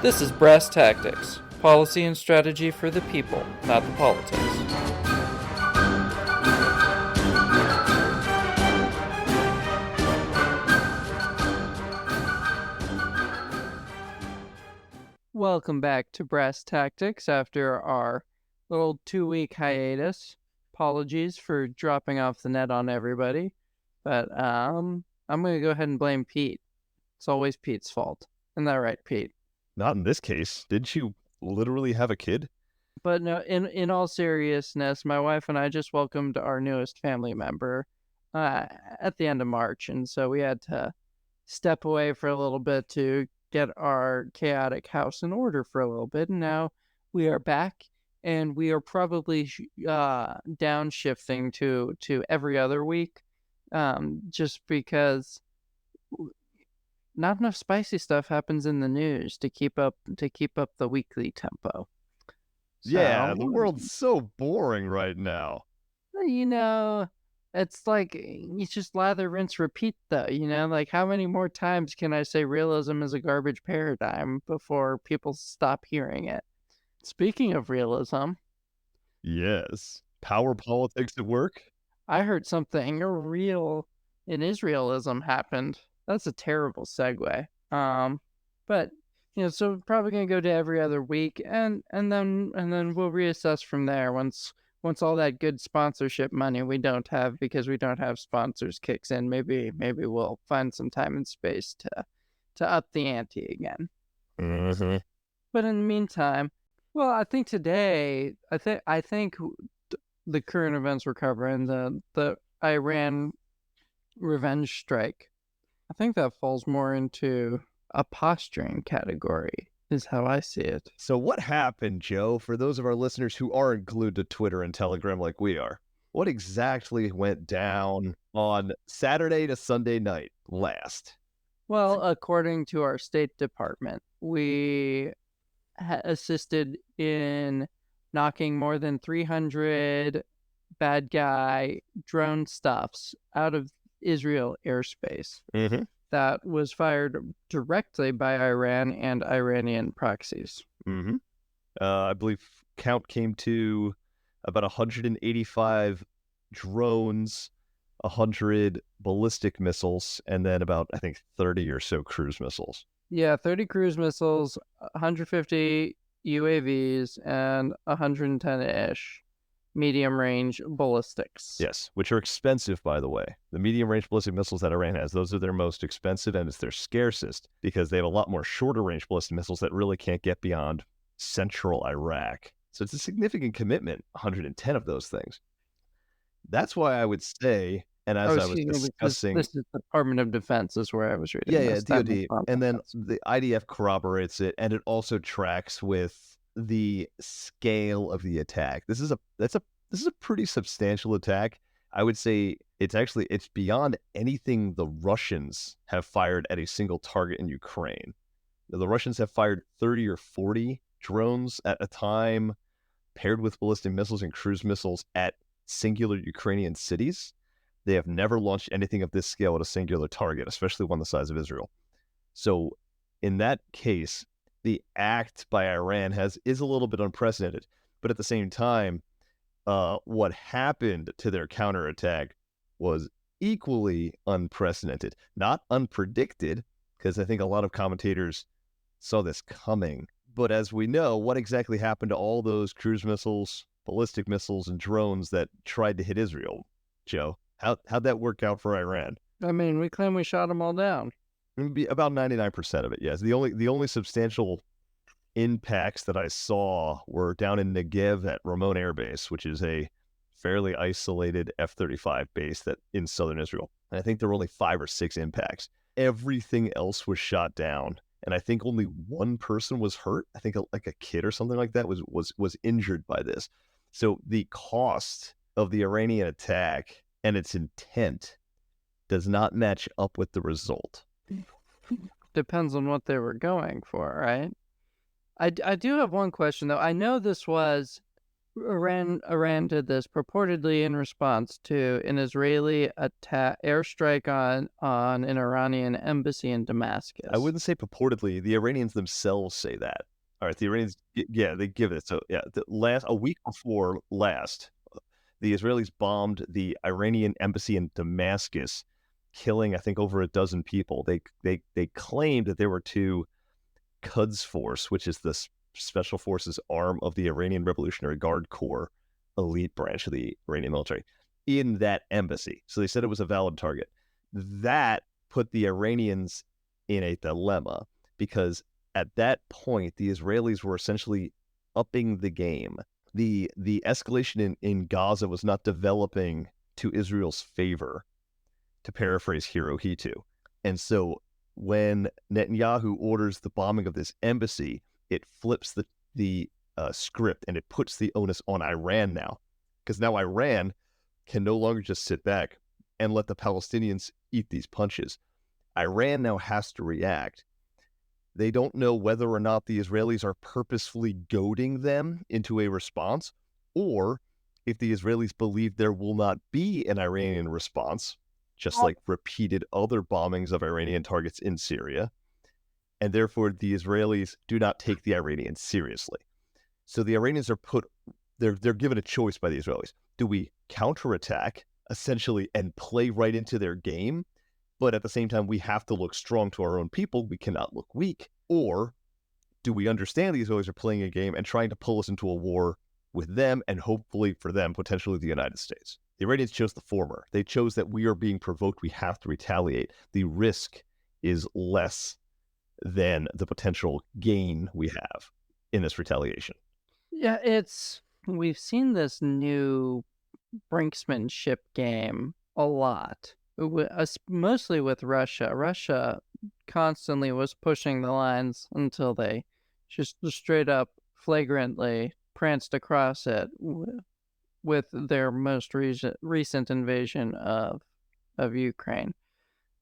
This is Brass Tactics, policy and strategy for the people, not the politics. Welcome back to Brass Tactics after our little 2-week hiatus. Apologies for dropping off the net on everybody, but I'm going to go ahead and blame Pete. It's always Pete's fault. Isn't that right, Pete? Not in this case. Didn't you literally have a kid? But no, in all seriousness, my wife and I just welcomed our newest family member at the end of March, and so we had to step away for a little bit to get our chaotic house in order for a little bit, and now we are back, and we are probably downshifting to every other week, just because not enough spicy stuff happens in the news to keep up the weekly tempo. Yeah, So, the world's so boring right now. It's like you just lather, rinse, repeat, though. Like how many more times can I say realism is a garbage paradigm before people stop hearing it? Speaking of realism, Yes. Power politics at work? I heard something real in Israelism happened. That's a terrible segue. But so we're probably gonna go to every other week, and then we'll reassess from there once all that good sponsorship money we don't have because we don't have sponsors kicks in. Maybe we'll find some time and space to up the ante again. Mm-hmm. But in the meantime, well, I think today, I think the current events we're covering, the Iran revenge strike, I think that falls more into a posturing category, is how I see it. So what happened, Joe, for those of our listeners who aren't glued to Twitter and Telegram like we are? What exactly went down on Saturday to Sunday night last? Well, according to our State Department, we assisted in knocking more than 300 bad guy drone stuffs out of Israel airspace. Mm-hmm. That was fired directly by Iran and Iranian proxies. Mm-hmm. I believe count came to about 185 drones, 100 ballistic missiles, and then about, I think, 30 or so cruise missiles. Yeah, 30 cruise missiles, 150 UAVs, and 110-ish medium-range ballistics. Yes, which are expensive, by the way. The medium-range ballistic missiles that Iran has, those are their most expensive, and it's their scarcest because they have a lot more shorter-range ballistic missiles that really can't get beyond central Iraq. So it's a significant commitment, 110 of those things. That's why I would say, and as I was discussing... This is the Department of Defense is where I was reading this. DoD. And then the IDF corroborates it, and it also tracks with the scale of the attack. This is a pretty substantial attack. I would say it's beyond anything the Russians have fired at a single target in Ukraine. The Russians have fired 30 or 40 drones at a time, paired with ballistic missiles and cruise missiles at singular Ukrainian cities. They have never launched anything of this scale at a singular target, especially one the size of Israel. So in that case, the act by Iran is a little bit unprecedented. But at the same time, what happened to their counterattack was equally unprecedented. Not unpredicted, because I think a lot of commentators saw this coming. But as we know, what exactly happened to all those cruise missiles, ballistic missiles, and drones that tried to hit Israel, Joe? How'd that work out for Iran? I mean, we claim we shot them all down. About 99% of it, yes. The only substantial impacts that I saw were down in Negev at Ramon Air Base, which is a fairly isolated F-35 base that in southern Israel. And I think there were only 5 or 6 impacts. Everything else was shot down, and I think only one person was hurt. I think like a kid or something like that was injured by this. So the cost of the Iranian attack and its intent does not match up with the result. Depends on what they were going for, right? I do have one question, though. I know this was Iran did this purportedly in response to an Israeli airstrike on an Iranian embassy in I Damascus. wouldn't say purportedly. The Iranians themselves say that. All right, the Iranians, yeah, they give it. So yeah, a week before last, the Israelis bombed the Iranian embassy in Damascus, killing I think over a dozen people. They claimed that there were two Quds Force, which is the special forces arm of the Iranian Revolutionary Guard Corps, elite branch of the Iranian military, in that embassy. So they said it was a valid target. That put the Iranians in a dilemma because at that point, the Israelis were essentially upping the game. The escalation in Gaza was not developing to Israel's favor, to paraphrase Hirohito. And so when Netanyahu orders the bombing of this embassy, it flips the script and it puts the onus on Iran now, because now Iran can no longer just sit back and let the Palestinians eat these punches. Iran now has to react. They don't know whether or not the Israelis are purposefully goading them into a response, or if the Israelis believe there will not be an Iranian response, just like repeated other bombings of Iranian targets in Syria, and therefore the Israelis do not take the Iranians seriously. So the Iranians are they're given a choice by the Israelis. Do we counterattack essentially and play right into their game? But at the same time, we have to look strong to our own people. We cannot look weak. Or do we understand the Israelis are playing a game and trying to pull us into a war with them and hopefully for them, potentially the United States? The Iranians chose the former. They chose that we are being provoked. We have to retaliate. The risk is less than the potential gain we have in this retaliation. Yeah, we've seen this new brinksmanship game a lot, mostly with Russia. Russia constantly was pushing the lines until they just straight up flagrantly pranced across it with their most recent invasion of Ukraine.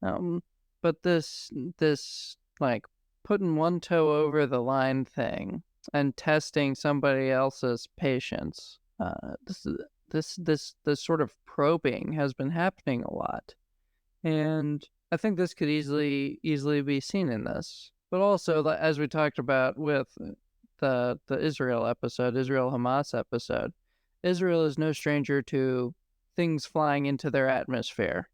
But this like putting one toe over the line thing and testing somebody else's patience. This sort of probing has been happening a lot, and I think this could easily be seen in this. But also, as we talked about with the Israel episode, Israel Hamas episode, Israel is no stranger to things flying into their atmosphere.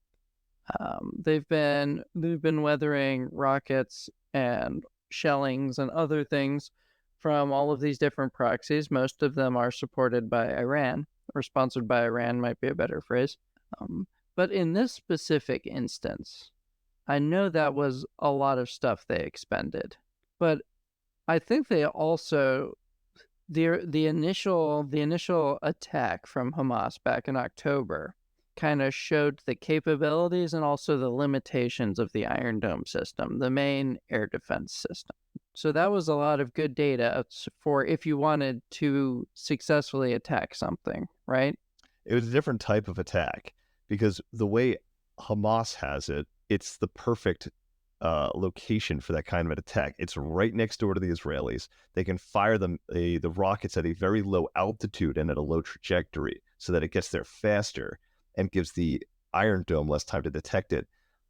They've been weathering rockets and shellings and other things from all of these different proxies. Most of them are supported by Iran, or sponsored by Iran might be a better phrase. But in this specific instance, I know that was a lot of stuff they expended, but I think they also the initial attack from Hamas back in October kind of showed the capabilities and also the limitations of the Iron Dome system, the main air defense system. So that was a lot of good data for if you wanted to successfully attack something, right? It was a different type of attack because the way Hamas has it, it's the perfect location for that kind of an attack. It's right next door to the Israelis. They can fire the rockets at a very low altitude and at a low trajectory so that it gets there faster and gives the Iron Dome less time to detect it.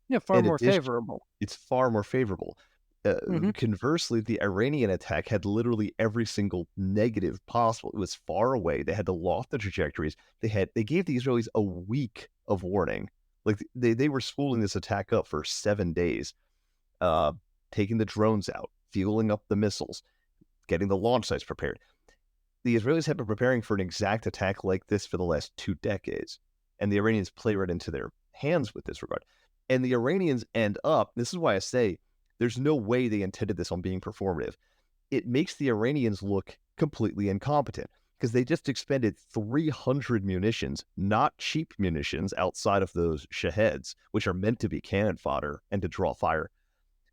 Yeah, far In more addition, favorable. it's far more favorable. Mm-hmm. Conversely, the Iranian attack had literally every single negative possible. It was far away. They had to loft the trajectories. They gave the Israelis a week of warning. Like they were spooling this attack up for 7 days, taking the drones out, fueling up the missiles, getting the launch sites prepared. The Israelis have been preparing for an exact attack like this for the last 2 decades, and the Iranians play right into their hands with this regard. And the Iranians end up, this is why I say there's no way they intended this on being performative. It makes the Iranians look completely incompetent because they just expended 300 munitions, not cheap munitions outside of those Shaheds, which are meant to be cannon fodder and to draw fire.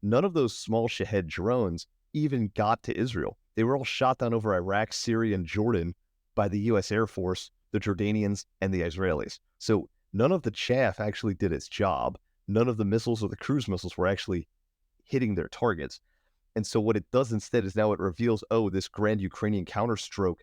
None of those small Shahed drones even got to Israel. They were all shot down over Iraq, Syria, and Jordan by the U.S. Air Force, the Jordanians, and the Israelis. So none of the chaff actually did its job. None of the missiles or the cruise missiles were actually hitting their targets. And so what it does instead is now it reveals, oh, this grand Ukrainian counterstroke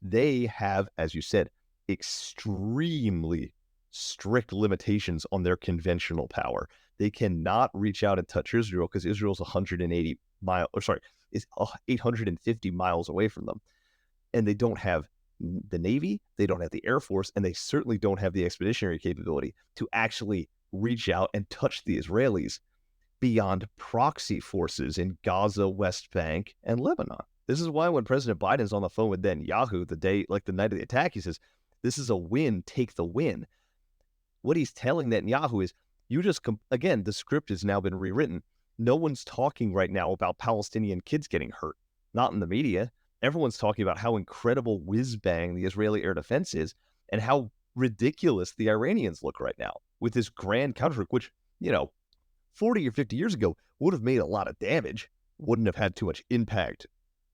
They have, as you said, extremely strict limitations on their conventional power. They cannot reach out and touch Israel because Israel's 180 miles, or sorry, is 850 miles away from them. And they don't have the Navy, they don't have the Air Force, and they certainly don't have the expeditionary capability to actually reach out and touch the Israelis beyond proxy forces in Gaza, West Bank, and Lebanon. This is why when President Biden's on the phone with Netanyahu the night of the attack, he says, "This is a win, take the win." What he's telling Netanyahu is, again, the script has now been rewritten. No one's talking right now about Palestinian kids getting hurt, not in the media. Everyone's talking about how incredible whiz-bang the Israeli air defense is and how ridiculous the Iranians look right now with this grand counter, which, 40 or 50 years ago would have made a lot of damage, wouldn't have had too much impact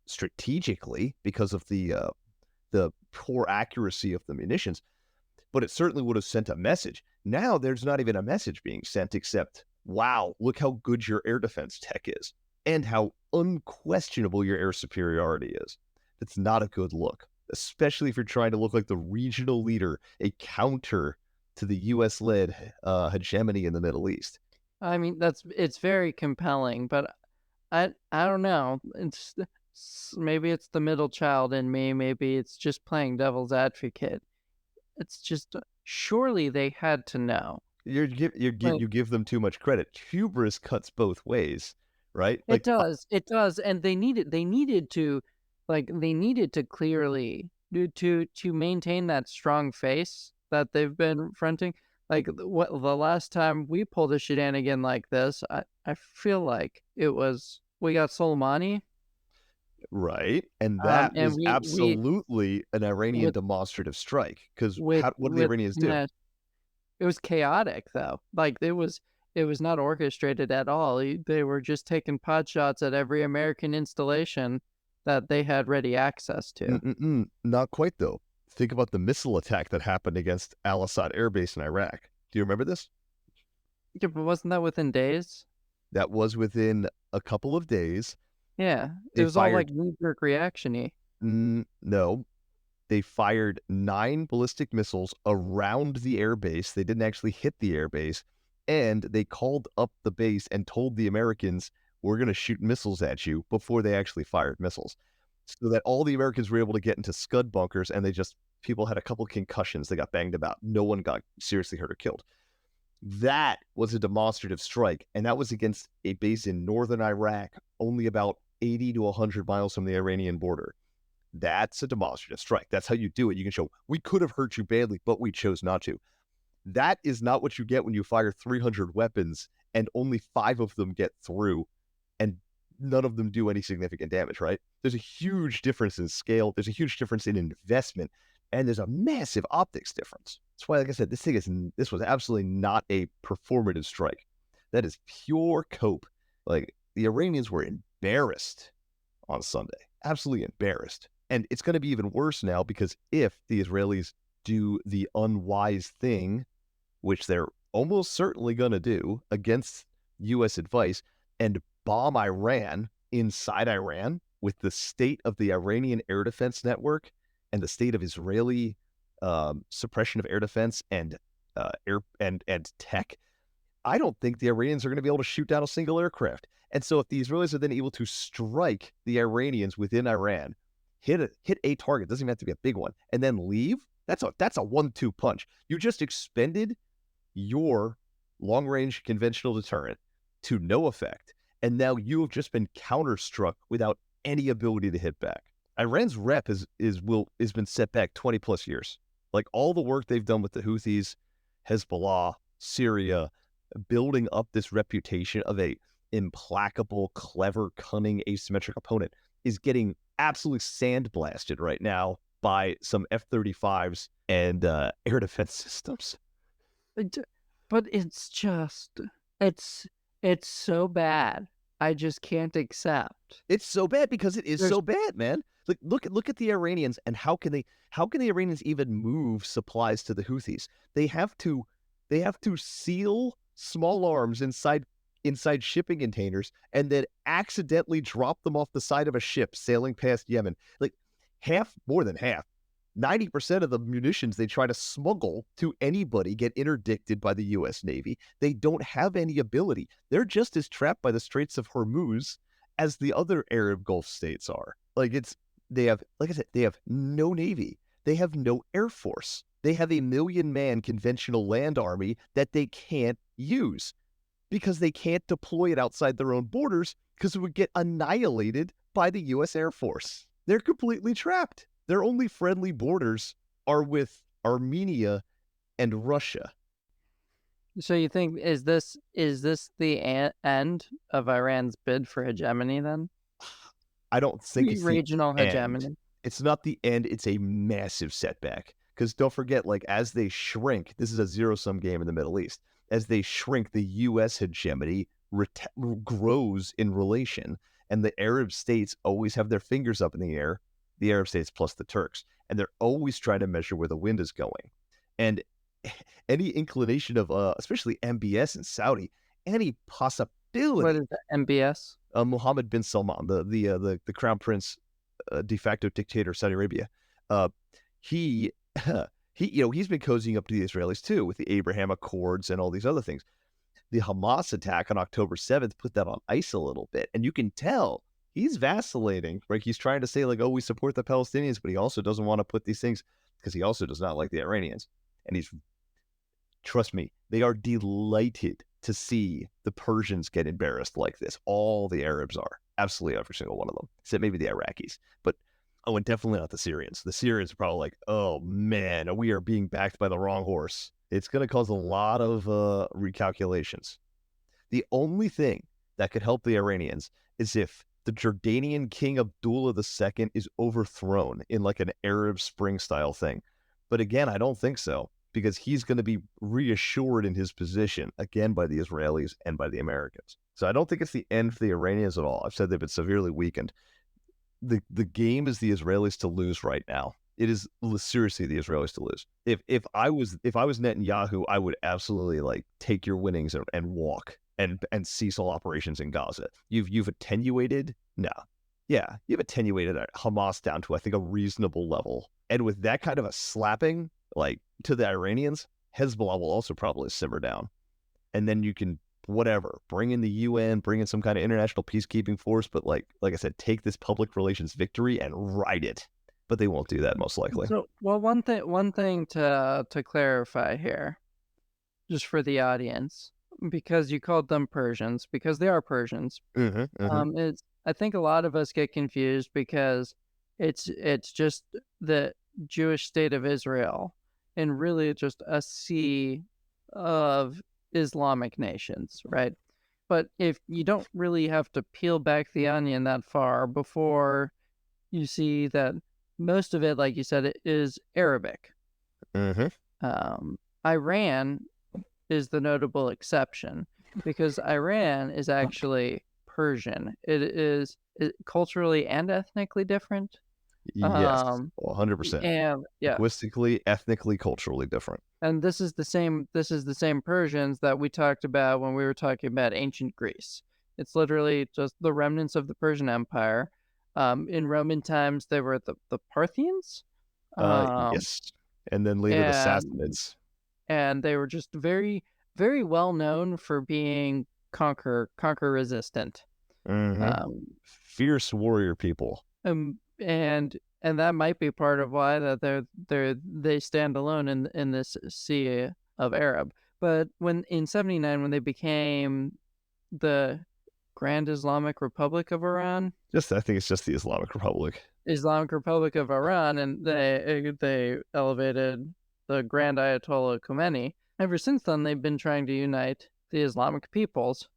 strategically because of the poor accuracy of the munitions, but it certainly would have sent a message. Now there's not even a message being sent except, wow, look how good your air defense tech is and how unquestionable your air superiority is. It's not a good look, especially if you're trying to look like the regional leader, a counter to the U.S.-led hegemony in the Middle East. I mean, it's very compelling, but I don't know. Maybe it's the middle child in me. Maybe it's just playing devil's advocate. It's just surely they had to know. You Like, give them too much credit. Hubris cuts both ways, right? it does, and they needed to clearly to maintain that strong face that they've been fronting. Like the last time we pulled a shenanigan like this, I feel like we got Soleimani, right, and that and was we absolutely an Iranian with demonstrative strike. Because what do the with Iranians do? it was chaotic though. Like it was not orchestrated at all. They were just taking pot shots at every American installation that they had ready access to. Not quite though. Think about the missile attack that happened against Al Assad Air Base in Iraq. Do you remember this? Yeah, but wasn't that within days? That was within a couple of days. Yeah, it They was all like fired knee-jerk reaction-y. no, they fired 9 ballistic missiles around the air base. They didn't actually hit the air base, and they called up the base and told the Americans, "We're going to shoot missiles at you," before they actually fired missiles. So that all the Americans were able to get into scud bunkers, and people had a couple concussions. They got banged about. No one got seriously hurt or killed. That was a demonstrative strike, and that was against a base in northern Iraq, only about 80 to 100 miles from the Iranian border. That's a demonstrative strike. That's how you do it. You can show, we could have hurt you badly, but we chose not to. That is not what you get when you fire 300 weapons and only 5 of them get through and none of them do any significant damage, right? There's a huge difference in scale. There's a huge difference in investment, and there's a massive optics difference. That's why, like I said, this was absolutely not a performative strike. That is pure cope. Like, the Iranians were embarrassed on Sunday, absolutely embarrassed. And it's going to be even worse now because if the Israelis do the unwise thing, which they're almost certainly going to do against U.S. advice, and bomb Iran inside Iran with the state of the Iranian air defense network and the state of Israeli suppression of air defense and tech, I don't think the Iranians are going to be able to shoot down a single aircraft. And so if the Israelis are then able to strike the Iranians within Iran, hit a target, doesn't even have to be a big one, and then leave, that's a 1-2 punch. You just expended your long-range conventional deterrent to no effect, and now you've just been counterstruck without any ability to hit back. Iran's rep has been set back 20 plus years. Like, all the work they've done with the Houthis, Hezbollah, Syria, building up this reputation of a implacable, clever, cunning, asymmetric opponent is getting absolutely sandblasted right now by some F-35s and air defense systems. But it's so bad. I just can't accept. It's so bad because it is so bad, man. Like, look at the Iranians, and how can the Iranians even move supplies to the Houthis? They have to seal small arms inside shipping containers and then accidentally drop them off the side of a ship sailing past Yemen. Like, more than half 90% of the munitions they try to smuggle to anybody get interdicted by the US Navy. They don't have any ability. They're just as trapped by the Straits of Hormuz as the other Arab Gulf states are. They have, like I said, they have no navy. They have no air force. They have a 1,000,000-man conventional land army that they can't use because they can't deploy it outside their own borders because it would get annihilated by the US Air Force. They're completely trapped. Their only friendly borders are with Armenia and Russia. So you think is this the end of Iran's bid for hegemony then? I don't think it's the Regional end. hegemony. It's not the end. It's a massive setback. Because don't forget, like, as they shrink, this is a zero-sum game in the Middle East. As they shrink, the U.S. hegemony grows in relation. And the Arab states always have their fingers up in the air, the Arab states plus the Turks. And they're always trying to measure where the wind is going. And any inclination of, especially MBS and Saudi, any What possibility, is the MBS? Mohammed bin Salman, the crown prince, de facto dictator of Saudi Arabia, uh, he he's been cozying up to the Israelis too with the Abraham Accords and all these other things. The Hamas attack on October 7th put that on ice a little bit, and you can tell he's vacillating. Right, he's trying to say like, "Oh, we support the Palestinians," but he also doesn't want to put these things because he also does not like the Iranians, and he's trust me, they are delighted to see the Persians get embarrassed like this. All the Arabs are. Absolutely every single one of them. Except maybe the Iraqis. But, oh, and definitely not the Syrians. The Syrians are probably like, oh, man, we are being backed by the wrong horse. It's going to cause a lot of recalculations. The only thing that could help the Iranians is if the Jordanian king Abdullah II is overthrown in like an Arab Spring style thing. But again, I don't think so, because he's going to be reassured in his position again by the Israelis and by the Americans. So I don't think it's the end for the Iranians at all. I've said they've been severely weakened. The game is the Israelis to lose right now. It is seriously the Israelis to lose. If I was Netanyahu, I would absolutely like take your winnings and walk and cease all operations in Gaza. You've attenuated you've attenuated Hamas down to I think a reasonable level. And with that kind of a slapping like to the Iranians, Hezbollah will also probably simmer down. And then you can bring in the UN, bring in some kind of international peacekeeping force, but like I said, take this public relations victory and ride it. But they won't do that most likely. So, well, one thing to clarify here, just for the audience, because you called them Persians, because they are Persians. It's I think a lot of us get confused because it's just the Jewish state of Israel and really just a sea of Islamic nations, right? But if you don't really have to peel back the onion that far before you see that most of it, like you said, it is Arabic. Iran is the notable exception because Iran is actually Persian. It is culturally and ethnically different. Yes, 100%. And yeah, Linguistically, ethnically, culturally different. and this is the same Persians that we talked about when we were talking about ancient Greece. It's literally just the remnants of the Persian Empire. In Roman times, they were the Parthians. Yes. And then later the And Sassanids. and they were just very, very well known for being conquer resistant. Fierce warrior people. And that might be part of why that they stand alone in this sea of Arab. But when in 79, when they became the Grand Islamic Republic of Iran, I think it's just the Islamic Republic. Islamic Republic of Iran, and they elevated the Grand Ayatollah Khomeini. Ever since then, they've been trying to unite the Islamic peoples,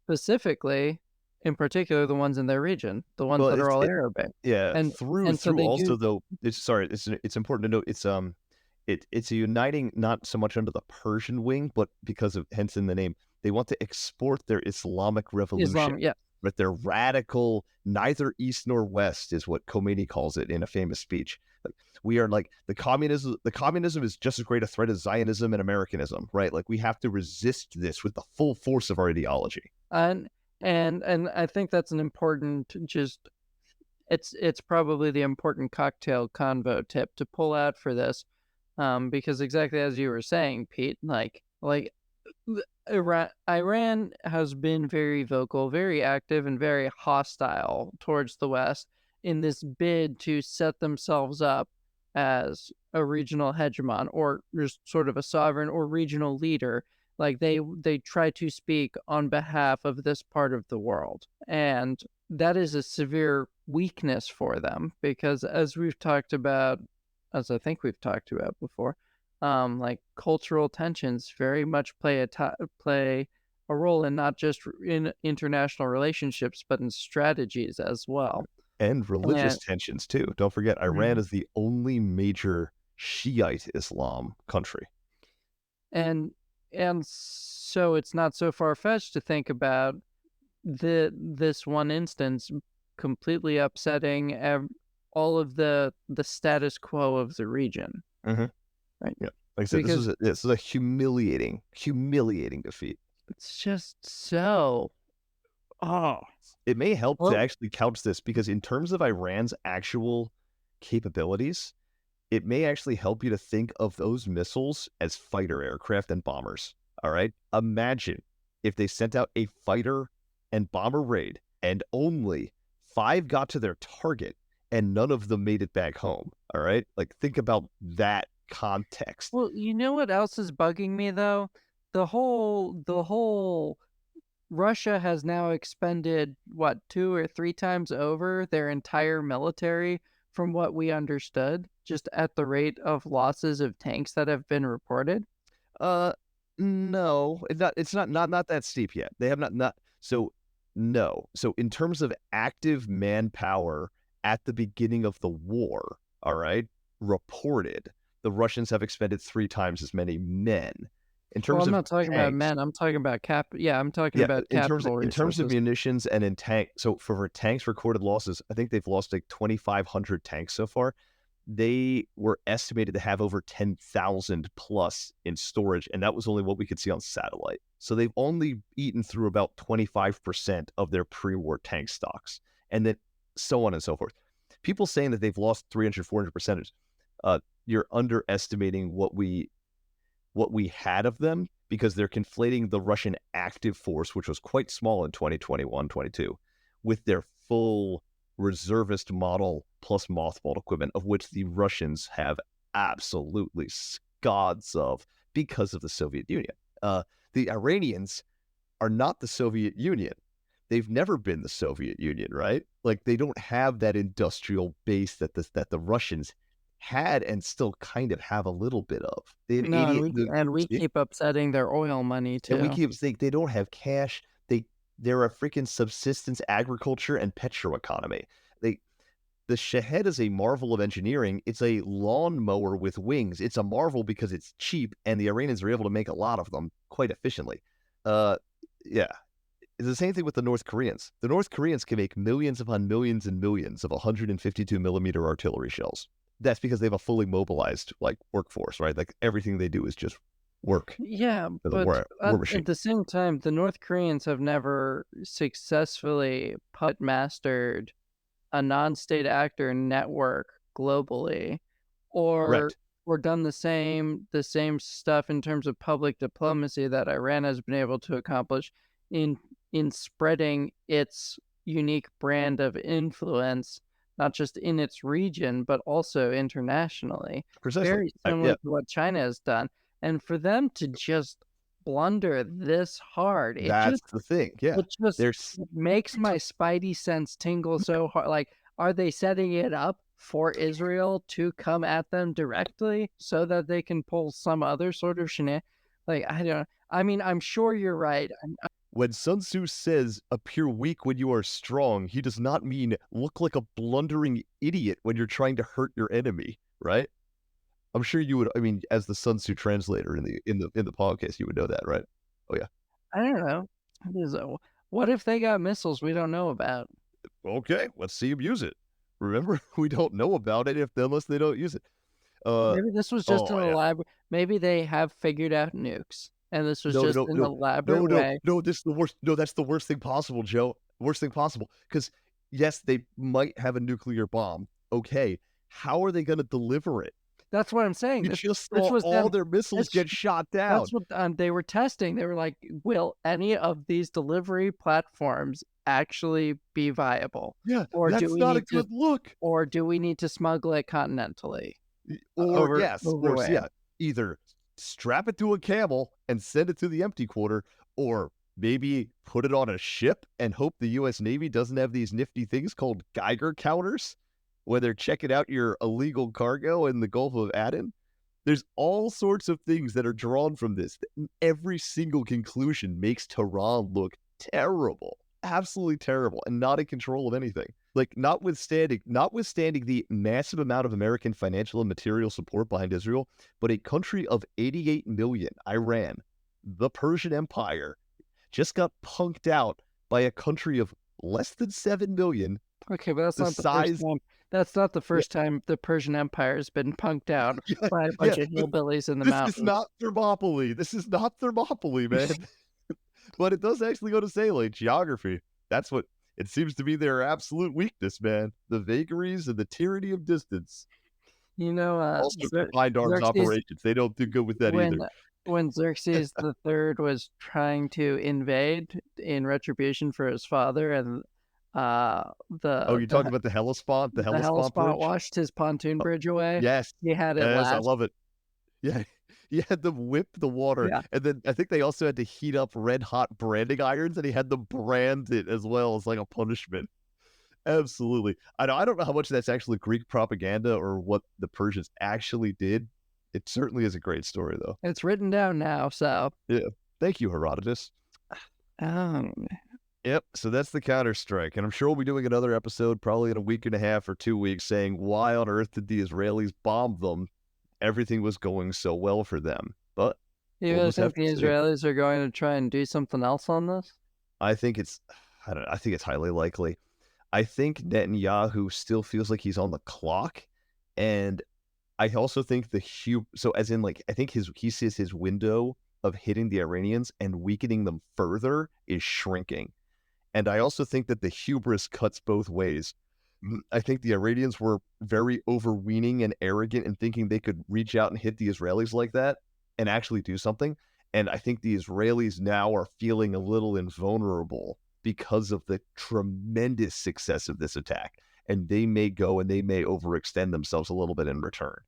specifically, in particular, the ones in their region, the ones that are all Arabic. Yeah, and through so they also though. It's important to note it's a uniting not so much under the Persian wing, but because of hence in the name, they want to export their Islamic revolution. yeah. But they're radical, neither east nor west is what Khomeini calls it in a famous speech. Like, we are like the communism is just as great a threat as Zionism and Americanism, right? Like we have to resist this with the full force of our ideology. And I think that's an important just it's probably the important cocktail convo tip to pull out for this, because exactly as you were saying, Pete, like Iran has been very vocal, very active, and very hostile towards the West in this bid to set themselves up as a regional hegemon or just sort of a sovereign or regional leader. Like they try to speak on behalf of this part of the world, and that is a severe weakness for them because as I think we've talked about before, like cultural tensions very much play a role in not just in international relationships, but in strategies as well. And religious And tensions too. Don't forget, Iran Mhm. is the only major Shiite Islam country. and and so it's not so far fetched to think about this one instance completely upsetting all of the status quo of the region, Mhm. right? Yeah. Like I said, Because this is a humiliating defeat. it's just so oh It may help to well. actually couch this because in terms of Iran's actual capabilities, it may actually help you to think of those missiles as fighter aircraft and bombers. All right. Imagine if they sent out a fighter and bomber raid and only five got to their target and none of them made it back home. All right. Like, think about that context. Well, you know what else is bugging me though? The whole Russia has now expended what 2 or 3 times over their entire military from what we understood, just at the rate of losses of tanks that have been reported. Uh, no, it's not that steep yet. They have not so no. So in terms of active manpower at the beginning of the war, all right, reported, the Russians have expended three times as many men. In Well, terms I'm of not talking about tanks, men, I'm talking about I'm talking yeah, about capital in terms of resources. munitions and in tank, so for tanks recorded losses, I think they've lost like 2,500 tanks so far. They were estimated to have over 10,000 plus in storage, and that was only what we could see on satellite. So they've only eaten through about 25% of their pre-war tank stocks, and then so on and so forth. People saying that they've lost 300, 400%, you're underestimating what we had of them because they're conflating the Russian active force, which was quite small in 2021, 22, with their full reservist model plus mothballed equipment, of which the Russians have absolutely scods of because of the Soviet Union. The Iranians are not the Soviet Union. They've never been the Soviet Union, right? Like, they don't have that industrial base that the Russians had and still kind of have a little bit of. They have No, 88 and we keep upsetting their oil money and we too. keep saying they don't have cash. They're a freaking subsistence agriculture and petro economy. They the Shahed is a marvel of engineering. It's a lawnmower with wings. It's a marvel because it's cheap, and the Iranians are able to make a lot of them quite efficiently. Uh, yeah, it's the same thing with the North Koreans. The North Koreans can make millions upon millions and millions of 152 millimeter artillery shells. That's because they have a fully mobilized like workforce, right? Like, everything they do is just work Yeah, for the but war machine. at the same time, the North Koreans have never successfully puppet mastered a non-state actor network globally, or Correct. done the same stuff in terms of public diplomacy that Iran has been able to accomplish in spreading its unique brand of influence, not just in its region, but also internationally, Precisely. very Yeah, similar to what China has done. And for them to just blunder this hard, that's the thing. Yeah. it just There's makes my spidey sense tingle so hard. Like, are they setting it up for Israel to come at them directly so that they can pull some other sort of like, I don't I mean, I'm sure you're right. when Sun Tzu says appear weak when you are strong, he does not mean look like a blundering idiot when you're trying to hurt your enemy, right? I'm sure you would. I mean, as the Sun Tzu translator in the podcast, you would know that, right? Oh yeah. I don't know. What if they got missiles we don't know about? Okay, let's see him use it. Remember, we don't know about it unless they don't use it. Uh Maybe this was just an oh yeah. elaborate maybe they have figured out nukes, and this was No, just no, an no, elaborate way. no. This is the worst. No, that's the worst thing possible, Joe. Worst thing possible because yes, they might have a nuclear bomb. Okay, how are they going to deliver it? That's what I'm saying. You This just this saw was all them. their missiles That's get shot that's down. what they were testing. They were like, will any of these delivery platforms actually be viable, Yeah, or do that's we not a need to, good look. smuggle it continentally Or over yes, or overway? yeah, either strap it to a camel and send it to the empty quarter, or maybe put it on a ship and hope the US Navy doesn't have these nifty things called Geiger counters where they're checking out your illegal cargo in the Gulf of Aden. There's all sorts of things that are drawn from this. Every single conclusion makes Tehran look terrible, absolutely terrible, and not in control of anything. Like notwithstanding the massive amount of American financial and material support behind Israel, but a country of 88 million, Iran, the Persian Empire, just got punked out by a country of less than 7 million, Okay, but that's the not the first size. time. That's not the Yeah, first time the Persian Empire has been punked out yeah, by a yeah. bunch of But hillbillies in the this is mountains. not Thermopylae. This is not Thermopylae, man. But it does actually go to say, like, geography. That's what it seems to be their absolute weakness, man. The vagaries and the tyranny of distance. You know, Also, combined arms Xerxes, operations. They don't do good with that when either. Xerxes the Third was trying to invade in retribution for his father, and Oh, you're talking about the the Hellespont Hellespont bridge? washed his pontoon Oh, bridge away, yes. he had it Yes, I last. love it. Yeah. He had them whip the water, Yeah. and then I think they also had to heat up red hot branding irons, and he had them brand it as well as, like, a punishment. Absolutely. I don't know how much that's actually Greek propaganda or what the Persians actually did. It certainly is a great story, though. It's written down now, so, Yeah. Thank you, Herodotus. um, Yep. So that's the counterstrike. And I'm sure we'll be doing another episode probably in a week and a half or 2 weeks saying why on earth did the Israelis bomb them? Everything was going so well for them. But you we'll really just have think to the see. Israelis are going to try and do something else on this? I think it's I don't know, I think it's highly likely. I think Netanyahu still feels like he's on the clock. And I also think so as in like I think he sees his window of hitting the Iranians and weakening them further is shrinking. And I also think that the hubris cuts both ways. I think the Iranians were very overweening and arrogant in thinking they could reach out and hit the Israelis like that and actually do something. And I think the Israelis now are feeling a little invulnerable because of the tremendous success of this attack. And they may go and they may overextend themselves a little bit in return,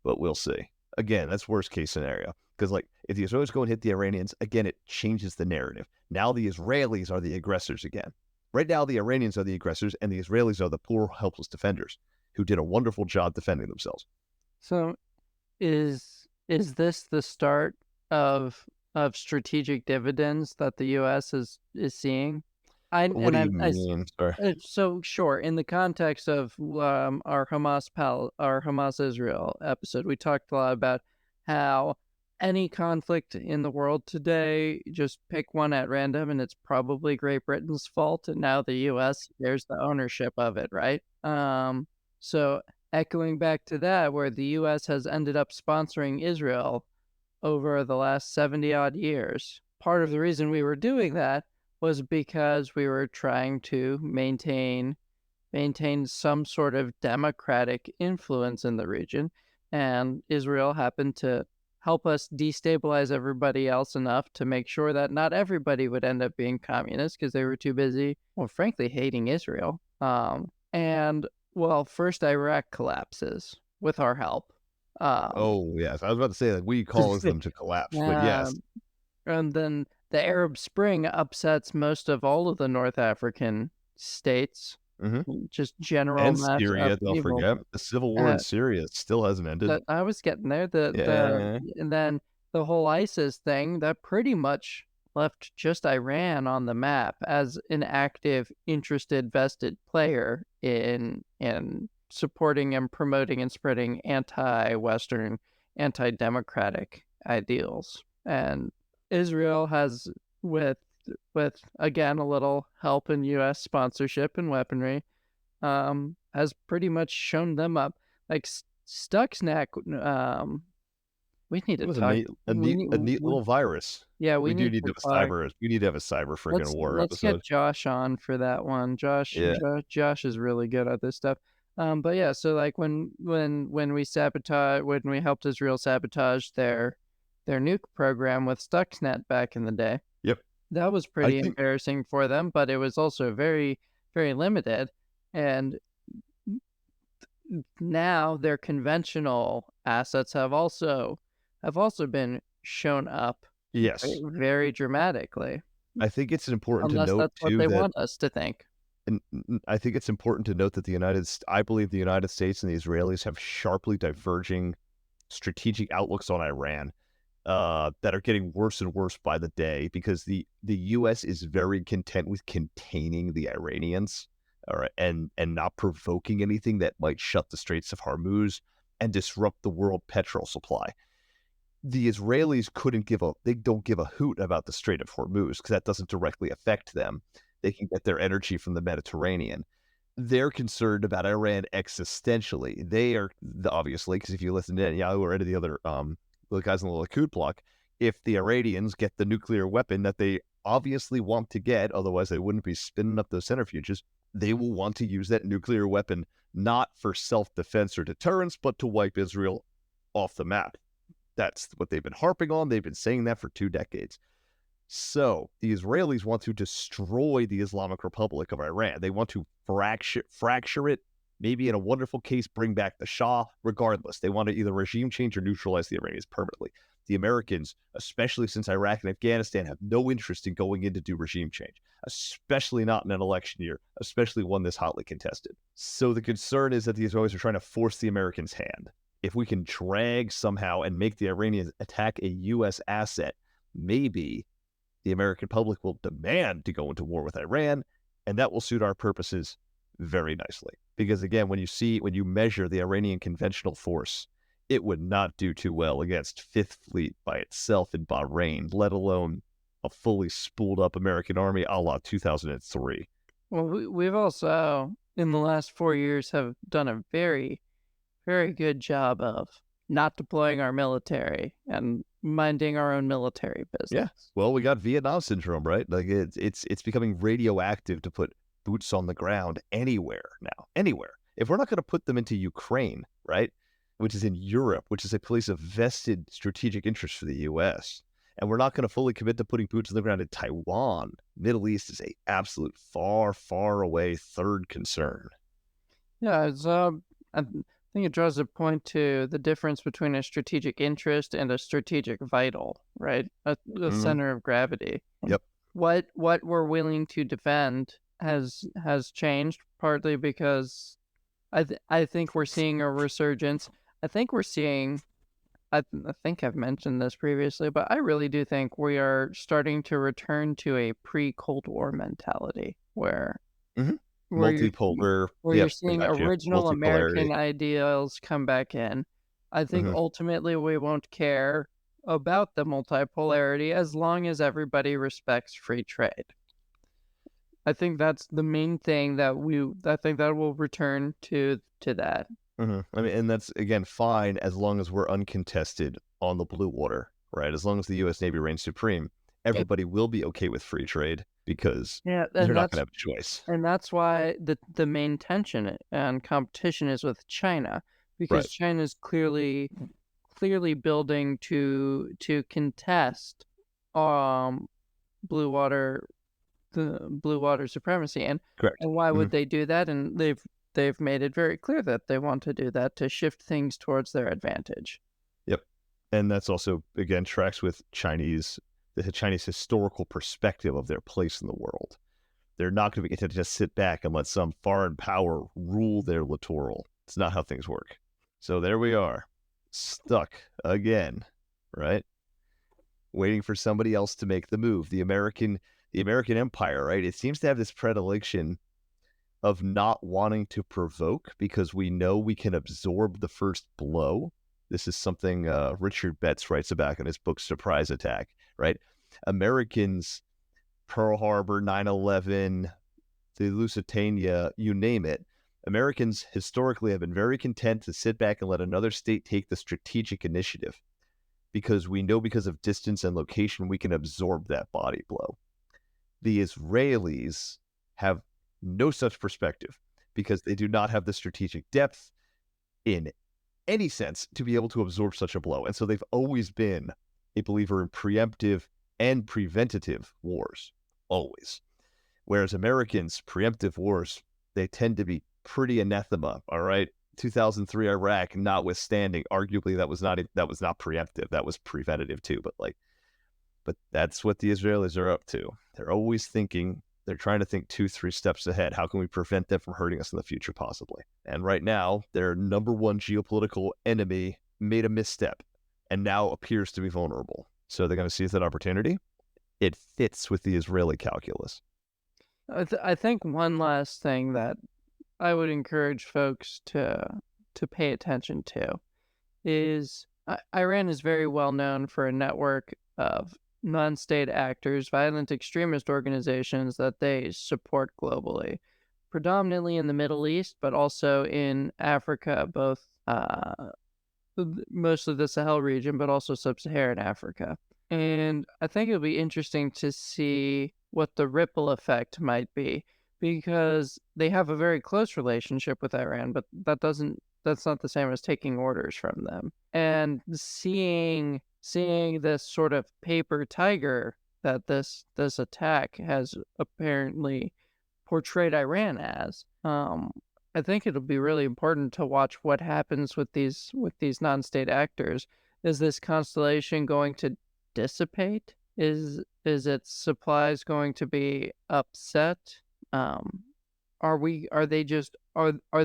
but we'll see. Again, that's worst case scenario. Because like if the Israelis go and hit the Iranians, again, it changes the narrative. Now the Israelis are the aggressors again. Right now, the Iranians are the aggressors, and the Israelis are the poor, helpless defenders who did a wonderful job defending themselves. So is this the start of strategic dividends that the U.S. is seeing? What do you mean? Sorry. So sure, in the context of our Hamas Israel episode, we talked a lot about how any conflict in the world today, just pick one at random, and it's probably Great Britain's fault, and now the U.S. bears the ownership of it, right? So echoing back to that, where the U.S. has ended up sponsoring Israel over the last 70 odd years. Part of the reason we were doing that was because we were trying to maintain some sort of democratic influence in the region, and Israel happened to help us destabilize everybody else enough to make sure that not everybody would end up being communist because they were too busy, well, frankly, hating Israel. And well, first Iraq collapses with our help. Um, Oh, yes. I was about to say that we caused them to collapse, but yes. um, and then the Arab Spring upsets most of all of the North African states, Hmm. just general And mass Syria, don't upheaval. forget. The civil war in Uh, Syria still hasn't ended. that I was getting there. Yeah. And then the whole ISIS thing that pretty much left just Iran on the map as an active, interested, vested player in supporting and promoting and spreading anti-Western, anti-democratic ideals. And Israel has, with again a little help in U.S. sponsorship and weaponry, has pretty much shown them up. Like Stuxnet, We need It to was talk. a neat little virus. Yeah, we We do need need to to have a talk. cyber we need to have a cyber freaking war Let's get episode. Josh on for that one. Yeah. Josh is really good at this stuff. But yeah, so like when we helped Israel sabotage their nuke program with Stuxnet back in the day, Yep. that was I pretty think embarrassing for them, but it was also very limited. And now their conventional assets have also been shown up yes. very dramatically, I think it's important to unless note that's what too they that want us to think. I think it's important to note that I believe the United States and the Israelis have sharply diverging strategic outlooks on Iran that are getting worse and worse by the day because the U.S. is very content with containing the Iranians, all right, and not provoking anything that might shut the Straits of Hormuz and disrupt the world petrol supply. The Israelis they don't give a hoot about the Strait of Hormuz because that doesn't directly affect them. They can get their energy from the Mediterranean. They're concerned about Iran existentially. They are obviously, because if you listen to Netanyahu or any of the other the guys on the Likud block, if the Iranians get the nuclear weapon that they obviously want to get, otherwise they wouldn't be spinning up those centrifuges, they will want to use that nuclear weapon not for self-defense or deterrence, but to wipe Israel off the map. That's what they've been harping on. They've been saying that for 2 decades. So the Israelis want to destroy the Islamic Republic of Iran. They want to fracture it, maybe in a wonderful case, bring back the Shah. Regardless, they want to either regime change or neutralize the Iranians permanently. The Americans, especially since Iraq and Afghanistan, have no interest in going in to do regime change, especially not in an election year, especially one this hotly contested. So the concern is that the Israelis are trying to force the Americans' hand. If we can drag somehow and make the Iranians attack a U.S. asset, maybe the American public will demand to go into war with Iran, and that will suit our purposes very nicely. Because again, when you measure the Iranian conventional force, it would not do too well against Fifth Fleet by itself in Bahrain, let alone a fully spooled up American army a la 2003. Well, we've also in the last 4 years have done a very good job of not deploying our military and minding our own military Yeah. business. Well, we got Vietnam syndrome, right? Like it's becoming radioactive to put boots on the ground anywhere now. Anywhere. If we're not going to put them into Ukraine, right? Which is in Europe, which is a place of vested strategic interest for the US, and we're not going to fully commit to putting boots on the ground in Taiwan, Middle East is a absolute far away third concern. Yeah, I think it draws a point to the difference between a strategic interest and a strategic vital, right? A Mm-hmm. center of gravity. Yep. What we're willing to defend has changed partly because I think we're seeing a resurgence. I think we're seeing. I think I've mentioned this previously, but I really do think we are starting to return to a pre-Cold War mentality Mm-hmm. where you're Multipolar. where you're Yep. I seeing got you. original Multipolarity. American ideals come back in. I think Mm-hmm. ultimately we won't care about the multipolarity as long as everybody respects free trade. I think that's the main thing I think that will return to that. Mm-hmm. I mean, and that's again fine as long as we're uncontested on the blue water, right? As long as the U.S. Navy reigns supreme, everybody will be okay with free trade because Yeah, they're not going to have a choice. and that's why the main tension and competition is with China because Right. China is clearly building to contest um blue water the blue water supremacy Correct. and why Hmm. would they do that, and they've made it very clear that they want to do that to shift things towards their advantage. Yep. And that's also again tracks with the Chinese historical perspective of their place in the world. They're not going to be content to just sit back and let some foreign power rule their littoral. It's not how things work. So there we are, stuck again, right? Waiting for somebody else to make the move. The American empire, right? It seems to have this predilection of not wanting to provoke because we know we can absorb the first blow. This is something Richard Betts writes about in his book Surprise Attack, right? Americans, Pearl Harbor, 9/11, the Lusitania, you name it. Americans historically have been very content to sit back and let another state take the strategic initiative. because we know because of distance and location, we can absorb that body blow. The Israelis have no such perspective because they do not have the strategic depth in any sense to be able to absorb such a blow. And so they've always been a believer in preemptive and preventative wars, always. Whereas Americans, preemptive wars, they tend to be pretty anathema, all right? 2003 Iraq, notwithstanding, arguably that was not preemptive, that was preventative too. But that's what the Israelis are up to. They're always thinking, they're trying to think 2-3 steps ahead. How can we prevent them from hurting us in the future, possibly? And right now, their number one geopolitical enemy made a misstep and now appears to be vulnerable. So they're going to seize that opportunity. It fits with the Israeli calculus. I think one last thing that I would encourage folks to pay attention to is Iran is very well known for a network of non-state actors, violent extremist organizations that they support globally, predominantly in the Middle East, but also in Africa, both mostly the Sahel region, but also sub-Saharan Africa. And I think it'll be interesting to see what the ripple effect might be, because they have a very close relationship with Iran, but that's not the same as taking orders from them. And seeing this sort of paper tiger that this attack has apparently portrayed Iran as, I think it'll be really important to watch what happens with these non-state actors. Is this constellation going to dissipate? Is its supplies going to be upset? Are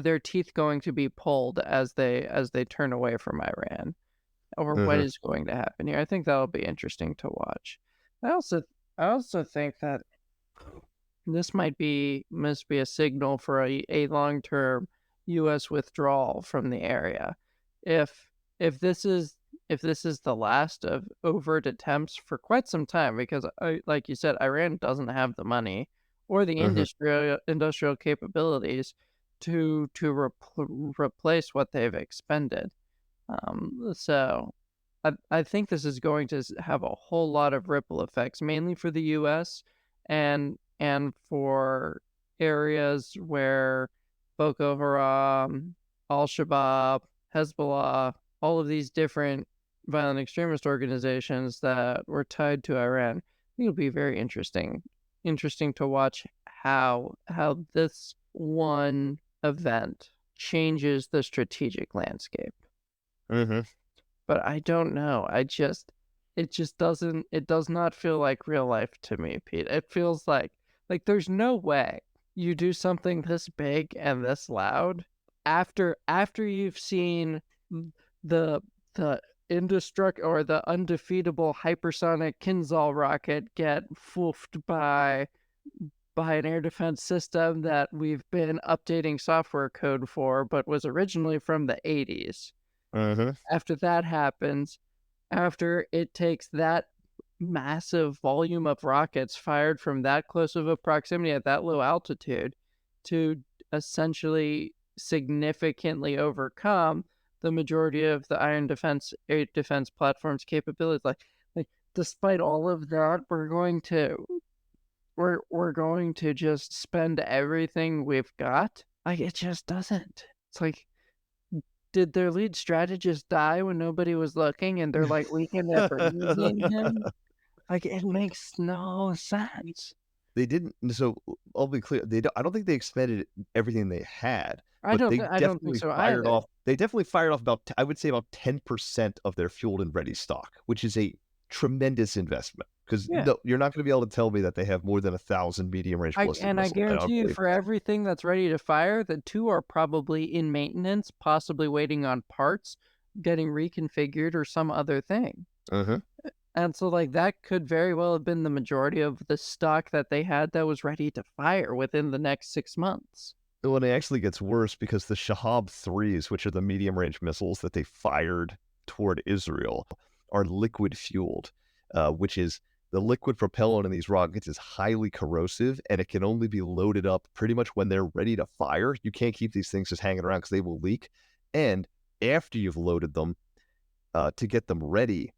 their teeth going to be pulled as they turn away from Iran? Or what is going to happen here? I think that'll be interesting to watch. I also think that this must be a signal for a long-term U.S. withdrawal from the area. If this is the last of overt attempts for quite some time, because like you said, Iran doesn't have the money or the industrial capabilities to replace what they've expended. So I think this is going to have a whole lot of ripple effects, mainly for the U.S. and for areas where Boko Haram, Al-Shabaab, Hezbollah, all of these different violent extremist organizations that were tied to Iran. I think it'll be very interesting to watch how this one event changes the strategic landscape. But I don't know. It does not feel like real life to me, Pete. It feels like there's no way you do something this big and this loud after you've seen the undefeatable hypersonic Kinzhal rocket get foofed by an air defense system that we've been updating software code for, but was originally from the 80s. After that happens, after it takes that massive volume of rockets fired from that close of a proximity at that low altitude to essentially significantly overcome the majority of the air defense platform's capabilities, like despite all of that, we're going to just spend everything we've got. Like, it just doesn't. It's like, did their lead strategist die when nobody was looking and they're like weakened after using him? Like, it makes no sense. They didn't. So I'll be clear. I don't think they expended everything they had. I don't think so either. They definitely fired off about, I would say, about 10% of their fueled and ready stock, which is a tremendous investment. Because you're not going to be able to tell me that they have more than 1,000 medium-range ballistic missiles. I guarantee you, for everything that's ready to fire, the 2 are probably in maintenance, possibly waiting on parts, getting reconfigured, or some other thing. And so, that could very well have been the majority of the stock that they had that was ready to fire within the next 6 months. Well, and it actually gets worse because the Shahab 3s, which are the medium-range missiles that they fired toward Israel, are liquid-fueled, which is the liquid propellant in these rockets is highly corrosive, and it can only be loaded up pretty much when they're ready to fire. You can't keep these things just hanging around because they will leak. And after you've loaded them, to get them ready,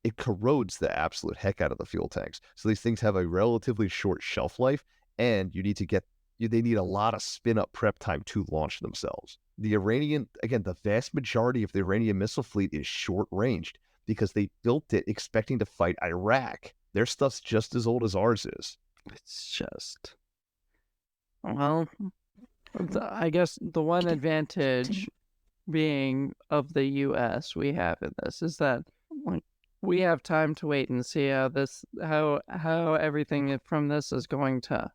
it corrodes the absolute heck out of the fuel tanks. So these things have a relatively short shelf life, and they need a lot of spin up prep time to launch themselves. The Iranian, again, the vast majority of the Iranian missile fleet is short ranged because they built it expecting to fight Iraq. Their stuff's just as old as ours is. It's just, well, I guess the one advantage being of the U.S. we have in this is that, like, we have time to wait and see how everything from this is going to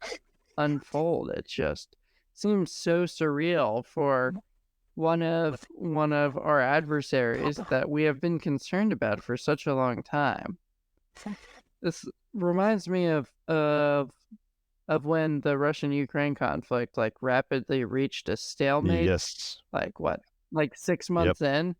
unfold. It just seems so surreal for one of our adversaries that we have been concerned about for such a long time. This reminds me of when the Russian-Ukraine conflict like rapidly reached a stalemate, Yes. like what, like 6 Yep. months in,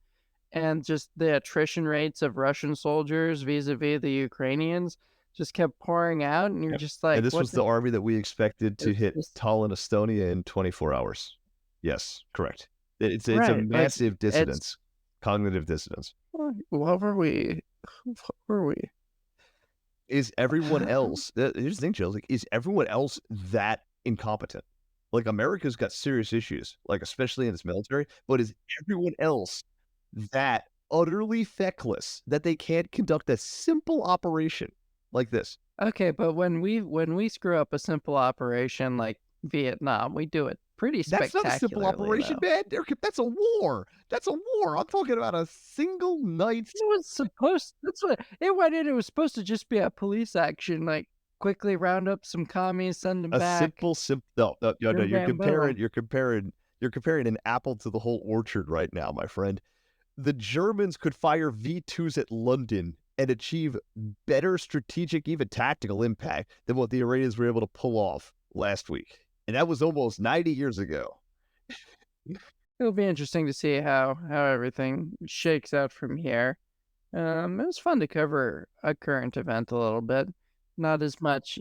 and just the attrition rates of Russian soldiers vis-a-vis the Ukrainians just kept pouring out, and you're Yep. just And like, this what was the army that we expected to it's hit just Tallinn, Estonia in 24 hours. Yes, correct. It's a right, like, massive it's dissonance, cognitive dissonance. what were we? What were we? Is everyone else, here's the thing, Joe, like, is everyone else that incompetent? Like, America's got serious issues, like, especially in its military, but is everyone else that utterly feckless that they can't conduct a simple operation like this? Okay, but when we screw up a simple operation like Vietnam, we do it pretty That's not a simple spectacularly, operation, though. man. That's a war. That's a war. I'm talking about a single night's It was supposed that's what it went in, it was supposed to just be a police action, like, quickly round up some commies, send them a back, simple no, no, no, no, bam, bam, boom. you're comparing an apple to the whole orchard right now, my friend. The Germans could fire V2s at London and achieve better strategic, even tactical impact than what the Iranians were able to pull off last week. And that was almost 90 years ago. It'll be interesting to see how everything shakes out from here. It was fun to cover a current event a little bit. Not as much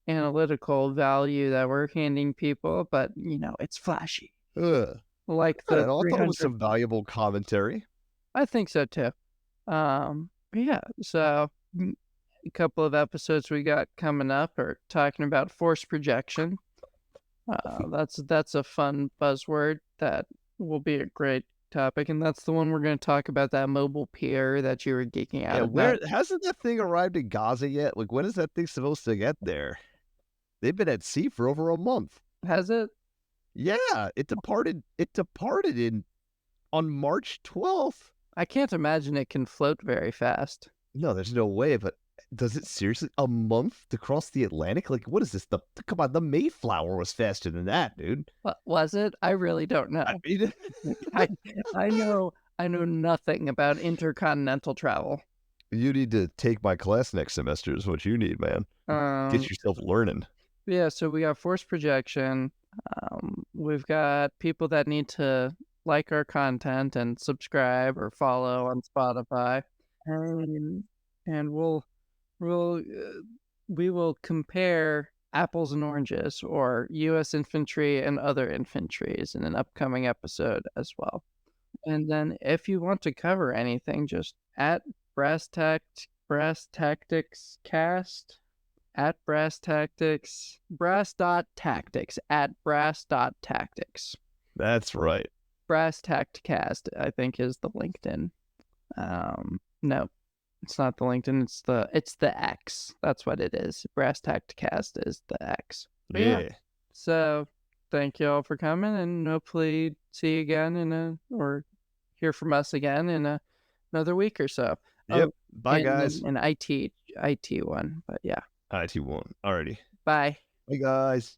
analytical value that we're handing people, but, it's flashy. Ugh. Like I the don't know. I thought it was 300. some valuable commentary. I think so too. But yeah, so a couple of episodes we got coming up are talking about force projection. That's a fun buzzword that will be a great topic, and that's the one we're going to talk about, that mobile pier that you were geeking out Yeah, about. where hasn't that thing arrived in Gaza yet? Like, when is that thing supposed to get there? They've been at sea for over a month. Has it? Yeah, it departed in on March 12th. I can't imagine it can float very fast. No, there's no way, but does it seriously a month to cross the Atlantic? Like, what is this? Come on, the Mayflower was faster than that, dude. What was it? I really don't know. I mean, I I know nothing about intercontinental travel. you need to take my class next semester is what you need, man. Um, Get yourself learning. yeah, so we got force projection. We've got people that need to like our content and subscribe or follow on Spotify, and and we will compare apples and oranges, or U.S. infantry and other infantries, in an upcoming episode as well. And then if you want to cover anything, just at Brass Tactics Cast, at Brass Tactics, Brass dot Tactics, at Brass dot Tactics. That's right. Brass Tact Cast, I think, is the LinkedIn. No, it's not the LinkedIn. It's the X. That's what it is. Brass Tact Cast is the X. But yeah. Yeah. So thank you all for coming, and hopefully see you again or hear from us again in another week or so. Yep. Oh, Bye, guys. an IT one, but yeah. IT1. Alrighty. Bye. Bye, guys.